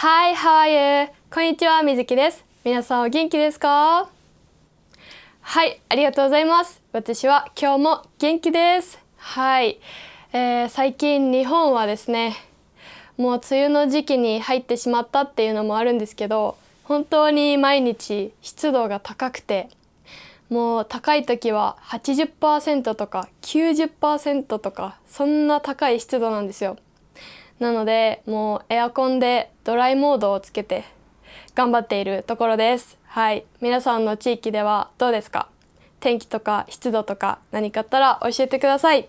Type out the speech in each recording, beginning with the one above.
Hi, how are you? こんにちは、みずきです。皆さんお元気ですか？はい、ありがとうございます。私は今日も元気です。はい、最近日本はですね、もう梅雨の時期に入ってしまったっていうのもあるんですけど、本当に毎日湿度が高くて、もう高い時は 80% とか 90% とか、そんな高い湿度なんですよ。なのでもうエアコンでドライモードをつけて頑張っているところです。はい、皆さんの地域ではどうですか？天気とか湿度とか何かあったら教えてください。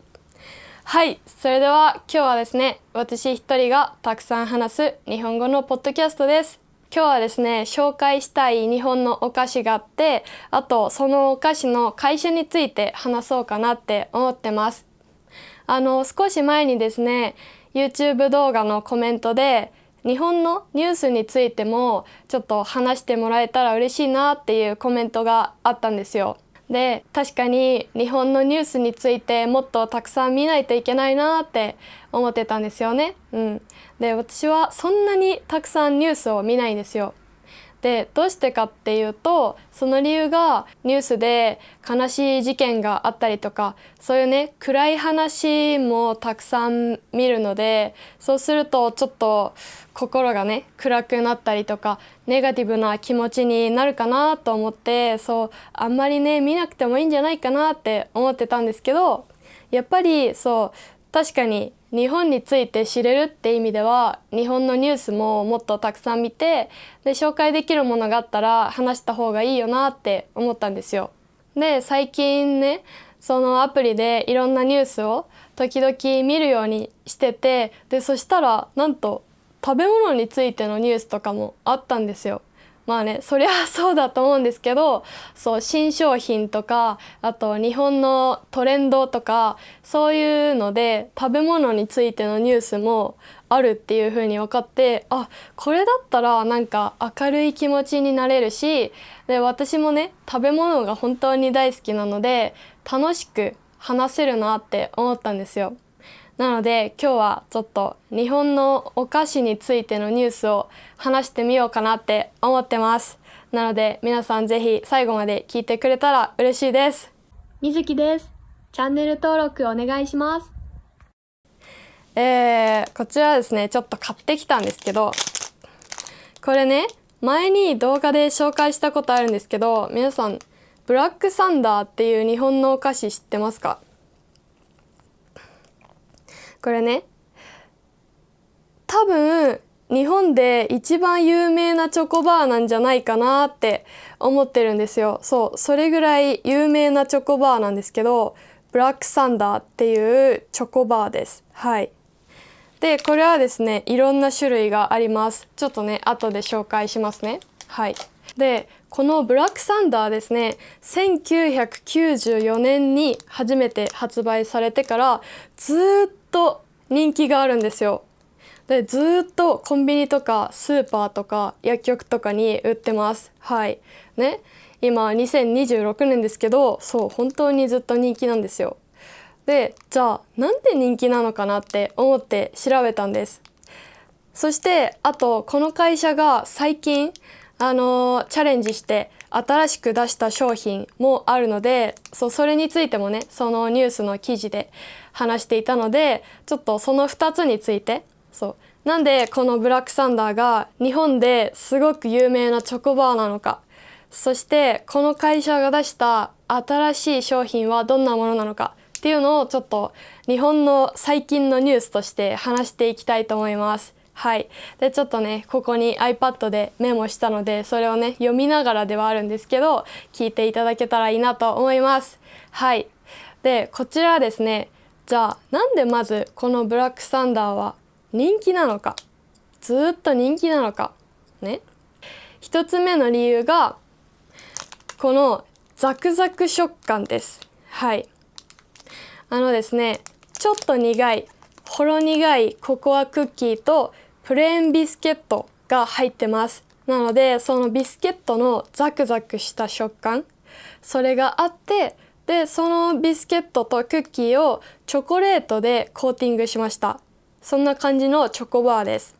はい、それでは今日はですね、私一人がたくさん話す日本語のポッドキャストです。今日はですね、紹介したい日本のお菓子があって、あとそのお菓子の会社について話そうかなって思ってます。少し前にですね、YouTube 動画のコメントで日本のニュースについてもちょっと話してもらえたら嬉しいなっていうコメントがあったんですよ。で、確かに日本のニュースについてもっとたくさん見ないといけないなって思ってたんですよね。で、私はそんなにたくさんニュースを見ないんですよ。で、どうしてかっていうと、その理由がニュースで悲しい事件があったりとか、そういうね、暗い話もたくさん見るので、そうするとちょっと心がね、暗くなったりとか、ネガティブな気持ちになるかなと思って、あんまりね、見なくてもいいんじゃないかなって思ってたんですけど、やっぱり確かに日本について知れるって意味では日本のニュースももっとたくさん見て、で紹介できるものがあったら話した方がいいよなって思ったんですよ。で、最近ね、そのアプリでいろんなニュースを時々見るようにしてて、でそしたらなんと食べ物についてのニュースとかもあったんですよ。まあね、そりゃそうだと思うんですけど、新商品とか、あと日本のトレンドとか、そういうので食べ物についてのニュースもあるっていう風に分かって、あ、これだったらなんか明るい気持ちになれるし、で私もね、食べ物が本当に大好きなので楽しく話せるなって思ったんですよ。なので今日はちょっと日本のお菓子についてのニュースを話してみようかなって思ってます。なので皆さんぜひ最後まで聞いてくれたら嬉しいです。みずきです。チャンネル登録お願いします。こちらですね、ちょっと買ってきたんですけど、これね、前に動画で紹介したことあるんですけど、皆さんブラックサンダーっていう日本のお菓子知ってますか？これね、多分日本で一番有名なチョコバーなんじゃないかなって思ってるんですよ。それぐらい有名なチョコバーなんですけど、ブラックサンダーっていうチョコバーです。はい。で、これはですね、いろんな種類があります。ちょっとね、後で紹介しますね。はい。で、このブラックサンダーですね、1994年に初めて発売されてからずっと人気があるんですよ。で、ずっとコンビニとかスーパーとか薬局とかに売ってます。はい。ね。今2026年ですけど、本当にずっと人気なんですよ。で、じゃあなんで人気なのかなって思って調べたんです。そしてあとこの会社が最近チャレンジして新しく出した商品もあるので、それについてもね、そのニュースの記事で話していたので、ちょっとその2つについて、なんでこのブラックサンダーが日本ですごく有名なチョコバーなのか、そしてこの会社が出した新しい商品はどんなものなのかっていうのをちょっと日本の最近のニュースとして話していきたいと思います。はい。で、ちょっとね、ここに iPad でメモしたので、それをね、読みながらではあるんですけど、聞いていただけたらいいなと思います。はい。で、こちらはですね、じゃあ、なんでまずこのブラックサンダーは人気なのか、ずっと人気なのか、ね。一つ目の理由が、このザクザク食感です。はい。ですね、ちょっと苦い、ほろ苦いココアクッキーとプレーンビスケットが入ってます。なので、そのビスケットのザクザクした食感、それがあって、で、そのビスケットとクッキーをチョコレートでコーティングしました。そんな感じのチョコバーです。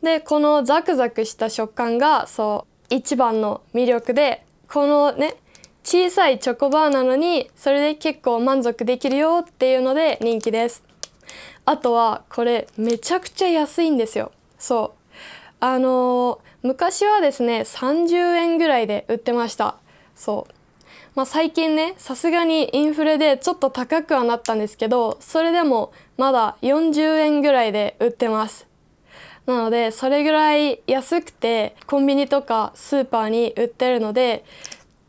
でこのザクザクした食感が一番の魅力で、このね小さいチョコバーなのにそれで結構満足できるよっていうので人気です。あとはこれめちゃくちゃ安いんですよ。昔はですね30円ぐらいで売ってました。最近ねさすがにインフレでちょっと高くはなったんですけど、それでもまだ40円ぐらいで売ってます。なのでそれぐらい安くてコンビニとかスーパーに売ってるので、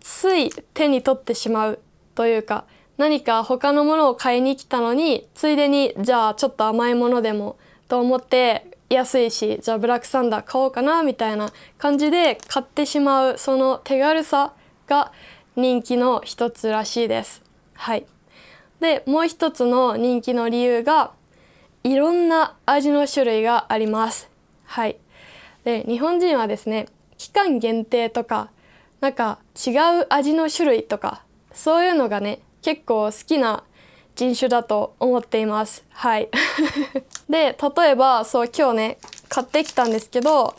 つい手に取ってしまうというか、何か他のものを買いに来たのについでにじゃあちょっと甘いものでもと思って、安いしじゃあブラックサンダー買おうかなみたいな感じで買ってしまう、その手軽さが人気の一つらしいです。でもう一つの人気の理由が、いろんな味の種類があります。で日本人はですね期間限定とかなんか違う味の種類とかそういうのがね結構好きな人種だと思っています。で例えば今日ね買ってきたんですけど、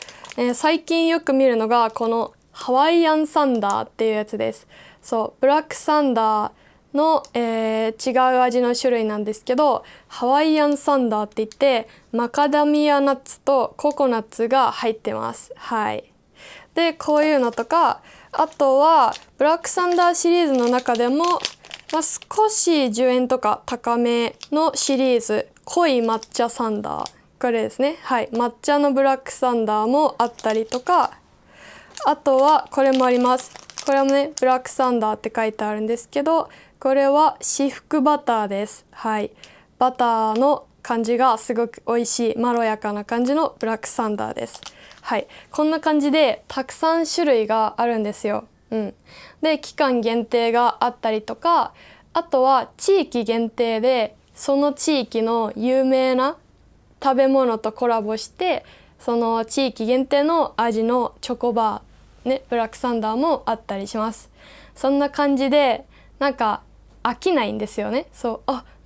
最近よく見るのがこのハワイアンサンダーっていうやつです。ブラックサンダーの、違う味の種類なんですけど、ハワイアンサンダーって言ってマカダミアナッツとココナッツが入ってます。でこういうのとか、あとはブラックサンダーシリーズの中でも、少し10円とか高めのシリーズ、濃い抹茶サンダー、これですね。抹茶のブラックサンダーもあったりとか、あとはこれもあります。これもねブラックサンダーって書いてあるんですけど、これは至福バターです。バターの感じがすごく美味しいまろやかな感じのブラックサンダーです。こんな感じでたくさん種類があるんですよ。で期間限定があったりとか、あとは地域限定でその地域の有名な食べ物とコラボして、その地域限定の味のチョコバー、ブラックサンダーもあったりします。そんな感じでなんか飽きないんですよね。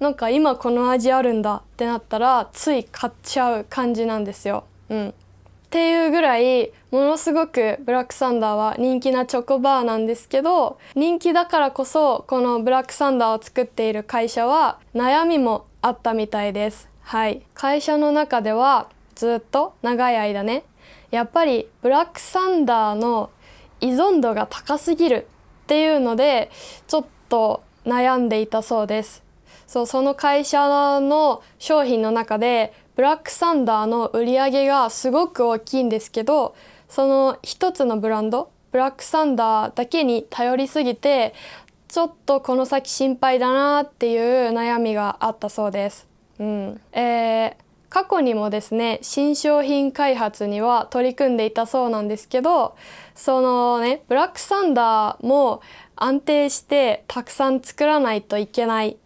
なんか今この味あるんだってなったらつい買っちゃう感じなんですよ。っていうぐらいものすごくブラックサンダーは人気なチョコバーなんですけど、人気だからこそこのブラックサンダーを作っている会社は悩みもあったみたいです。会社の中ではずっと長い間ね、やっぱりブラックサンダーの依存度が高すぎるっていうのでちょっと悩んでいたそうです。その会社の商品の中でブラックサンダーの売り上げがすごく大きいんですけど、その一つのブランドブラックサンダーだけに頼りすぎて、ちょっとこの先心配だなっていう悩みがあったそうです。過去にもですね新商品開発には取り組んでいたそうなんですけど、ブラックサンダーも安定してたくさん作らないといけない、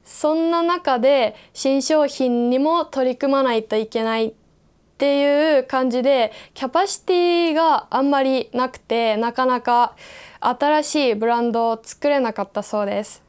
そんな中で新商品にも取り組まないといけないっていう感じでキャパシティがあんまりなくて、なかなか新しいブランドを作れなかったそうです。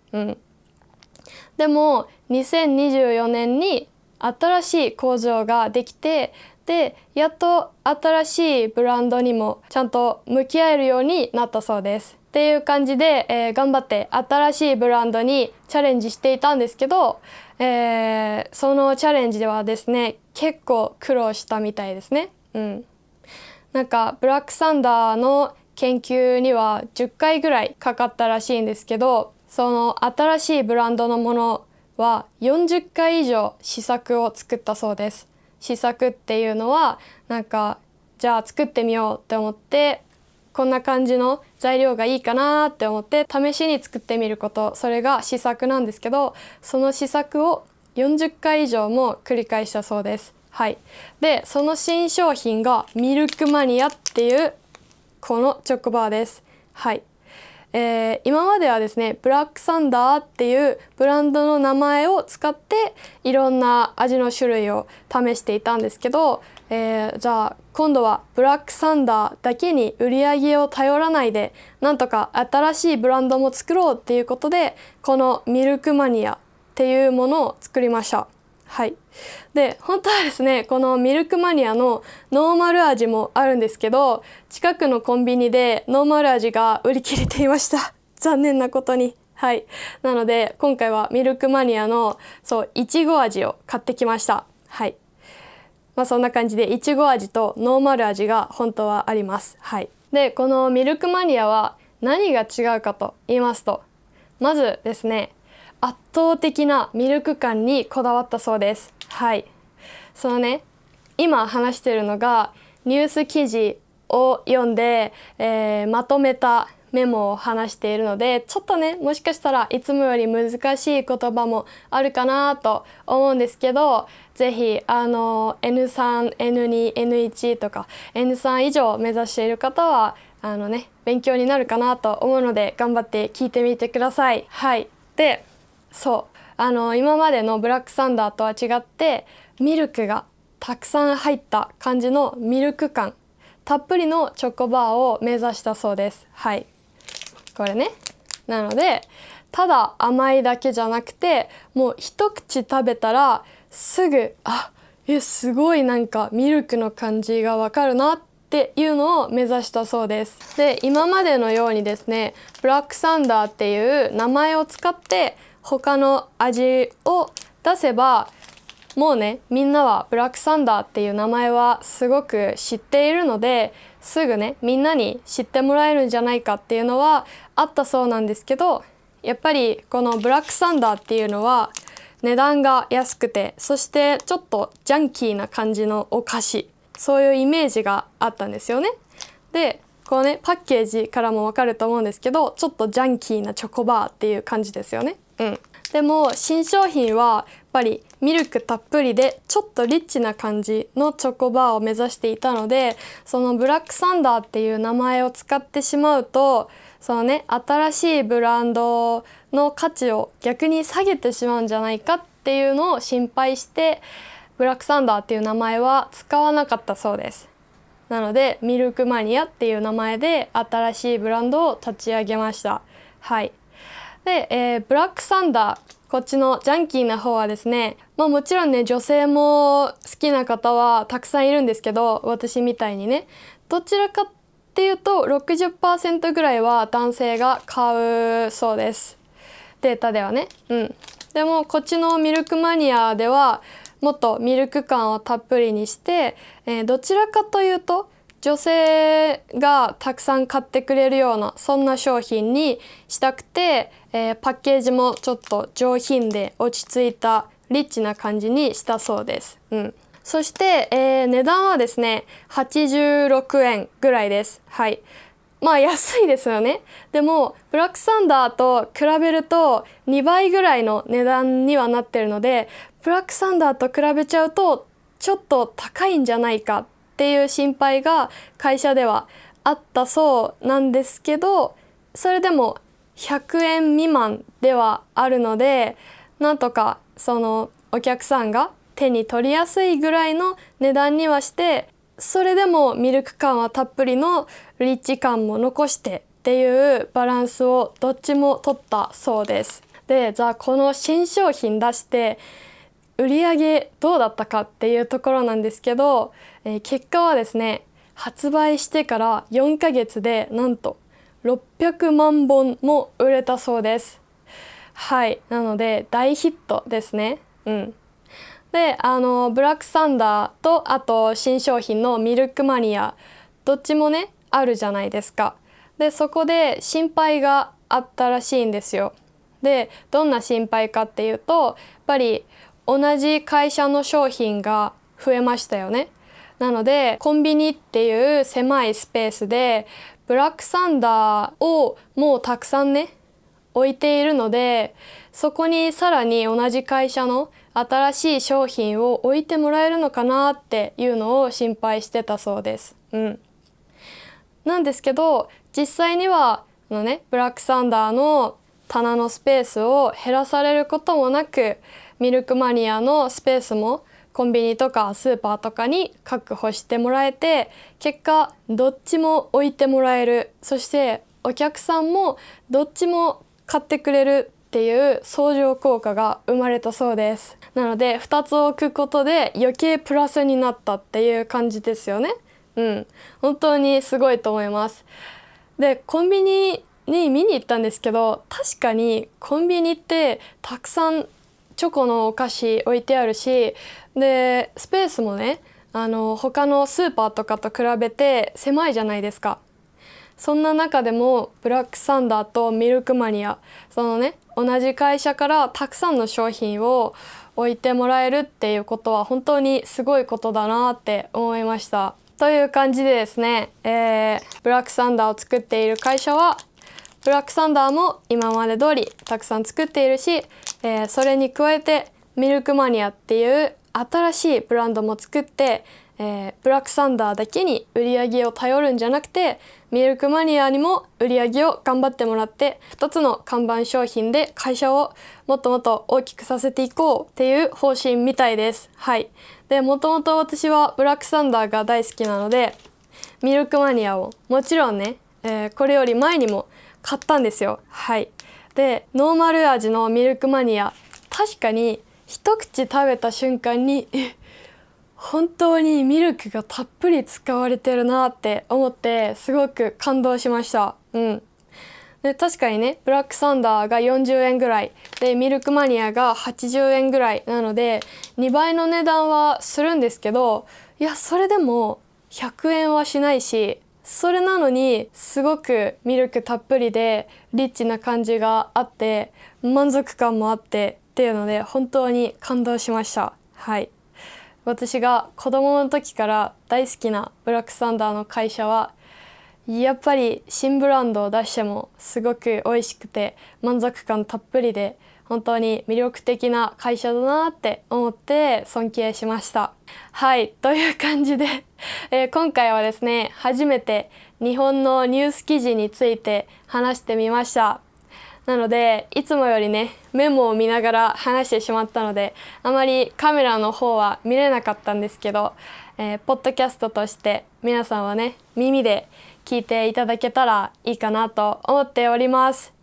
でも2024年に新しい工場ができて、でやっと新しいブランドにもちゃんと向き合えるようになったそうです。っていう感じで、頑張って新しいブランドにチャレンジしていたんですけど、そのチャレンジではですね結構苦労したみたいですね。なんかブラックサンダーの研究には10回ぐらいかかったらしいんですけど、その新しいブランドのものは40回以上試作を作ったそうです。試作っていうのはなんかじゃあ作ってみようって思って、こんな感じの材料がいいかなって思って試しに作ってみること、それが試作なんですけど、その試作を40回以上も繰り返したそうです。でその新商品がミルクマニアっていうこのチョコバーです。今まではですねブラックサンダーっていうブランドの名前を使っていろんな味の種類を試していたんですけど、じゃあ今度はブラックサンダーだけに売り上げを頼らないで、なんとか新しいブランドも作ろうっていうことでこのミルクマニアっていうものを作りました。はい。で、本当はですね、このミルクマニアのノーマル味もあるんですけど、近くのコンビニでノーマル味が売り切れていました。残念なことに。はい。なので、今回はミルクマニアの、いちご味を買ってきました。はい。そんな感じで、いちご味とノーマル味が本当はあります。はい。で、このミルクマニアは何が違うかと言いますと、まずですね、圧倒的なミルク感にこだわったそうです。はい。そのね、今話しているのがニュース記事を読んで、まとめたメモを話しているので、ちょっとね、もしかしたらいつもより難しい言葉もあるかなと思うんですけど、ぜひN3、N2、N1 とか N3 以上目指している方は勉強になるかなと思うので、頑張って聞いてみてください。はい。で、今までのブラックサンダーとは違ってミルクがたくさん入った感じのミルク感たっぷりのチョコバーを目指したそうです。はい。これね。なのでただ甘いだけじゃなくて、もう一口食べたらすぐすごいなんかミルクの感じがわかるなっていうのを目指したそうです。で、今までのようにですね、ブラックサンダーっていう名前を使って他の味を出せば、もうね、みんなはブラックサンダーっていう名前はすごく知っているので、すぐね、みんなに知ってもらえるんじゃないかっていうのはあったそうなんですけど、やっぱりこのブラックサンダーっていうのは値段が安くて、そしてちょっとジャンキーな感じのお菓子、そういうイメージがあったんですよね。で、こうね、パッケージからもわかると思うんですけど、ちょっとジャンキーなチョコバーっていう感じですよね。でも新商品はやっぱりミルクたっぷりでちょっとリッチな感じのチョコバーを目指していたので、そのブラックサンダーっていう名前を使ってしまうと、そのね、新しいブランドの価値を逆に下げてしまうんじゃないかっていうのを心配して、ブラックサンダーっていう名前は使わなかったそうです。なのでミルクマニアっていう名前で新しいブランドを立ち上げました。はい。で、ブラックサンダー、こっちのジャンキーな方はですね、もちろんね、女性も好きな方はたくさんいるんですけど、私みたいにね、どちらかっていうと 60% ぐらいは男性が買うそうです。データではね。でもこっちのミルクマニアではもっとミルク感をたっぷりにして、どちらかというと女性がたくさん買ってくれるようなそんな商品にしたくて、パッケージもちょっと上品で落ち着いたリッチな感じにしたそうです。そして、値段はですね86円ぐらいです。はい。安いですよね。でもブラックサンダーと比べると2倍ぐらいの値段にはなってるので、ブラックサンダーと比べちゃうとちょっと高いんじゃないかっていう心配が会社ではあったそうなんですけど、それでも100円未満ではあるので、なんとかそのお客さんが手に取りやすいぐらいの値段にはして、それでもミルク感はたっぷりのリッチ感も残してっていうバランスをどっちも取ったそうです。で、じゃあこの新商品出して売り上げどうだったかっていうところなんですけど、結果はですね、発売してから4ヶ月でなんと600万本も売れたそうです。はい、なので大ヒットですね。で、ブラックサンダーとあと新商品のミルクマニア、どっちもねあるじゃないですか。で、そこで心配があったらしいんですよ。で、どんな心配かっていうと、やっぱり同じ会社の商品が増えましたよね。なのでコンビニっていう狭いスペースでブラックサンダーをもうたくさんね置いているので、そこにさらに同じ会社の新しい商品を置いてもらえるのかなっていうのを心配してたそうです。なんですけど実際にはブラックサンダーの棚のスペースを減らされることもなく、ミルクマニアのスペースもコンビニとかスーパーとかに確保してもらえて、結果どっちも置いてもらえる、そしてお客さんもどっちも買ってくれるっていう相乗効果が生まれたそうです。なので2つ置くことで余計プラスになったっていう感じですよね。本当にすごいと思います。でコンビニに見に行ったんですけど、確かにコンビニってたくさんチョコのお菓子置いてあるし、でスペースもね他のスーパーとかと比べて狭いじゃないですか。そんな中でもブラックサンダーとミルクマニア、そのね同じ会社からたくさんの商品を置いてもらえるっていうことは本当にすごいことだなって思いました。という感じでですね、ブラックサンダーを作っている会社はブラックサンダーも今まで通りたくさん作っているし、それに加えてミルクマニアっていう新しいブランドも作って、ブラックサンダーだけに売り上げを頼るんじゃなくてミルクマニアにも売り上げを頑張ってもらって2つの看板商品で会社をもっともっと大きくさせていこうっていう方針みたいです。でもともと私はブラックサンダーが大好きなのでミルクマニアをもちろんね、これより前にも買ったんですよ。でノーマル味のミルクマニア、確かに一口食べた瞬間に本当にミルクがたっぷり使われてるなって思ってすごく感動しました。で確かにねブラックサンダーが40円ぐらいでミルクマニアが80円ぐらいなので2倍の値段はするんですけど、いやそれでも100円はしないし、それなのにすごくミルクたっぷりでリッチな感じがあって満足感もあってっていうので本当に感動しました。私が子供の時から大好きなブラックサンダーの会社はやっぱり新ブランドを出してもすごく美味しくて満足感たっぷりで本当に魅力的な会社だなって思って尊敬しました。という感じで、今回はですね初めて日本のニュース記事について話してみました。なのでいつもよりねメモを見ながら話してしまったのであまりカメラの方は見れなかったんですけど、ポッドキャストとして皆さんはね耳で聞いていただけたらいいかなと思っております。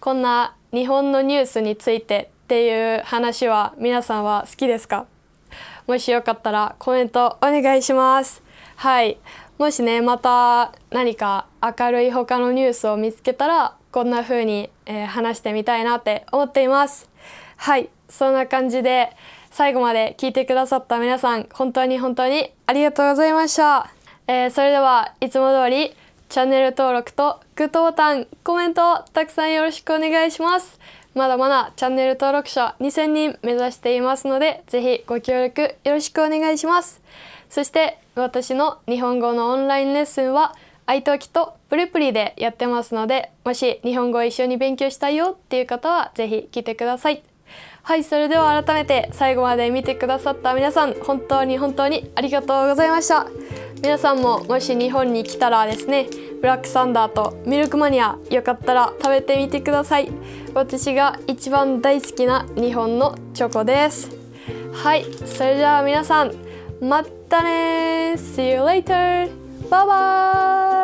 こんな日本のニュースについてっていう話は皆さんは好きですか？もしよかったらコメントお願いします。もしねまた何か明るい他のニュースを見つけたらこんな風に、話してみたいなって思っています。そんな感じで最後まで聞いてくださった皆さん本当に本当にありがとうございました。それではいつも通りチャンネル登録とグッドボタン、コメントたくさんよろしくお願いします。まだまだチャンネル登録者2000人目指していますのでぜひご協力よろしくお願いします。そして私の日本語のオンラインレッスンはiTalkiとプレプリでやってますので、もし日本語を一緒に勉強したいよっていう方はぜひ来てください。それでは改めて最後まで見てくださった皆さん本当に本当にありがとうございました。皆さんももし日本に来たらですねブラックサンダーとミルクマニアよかったら食べてみてください。私が一番大好きな日本のチョコです。それじゃあ皆さんまたね See you later! バイバイ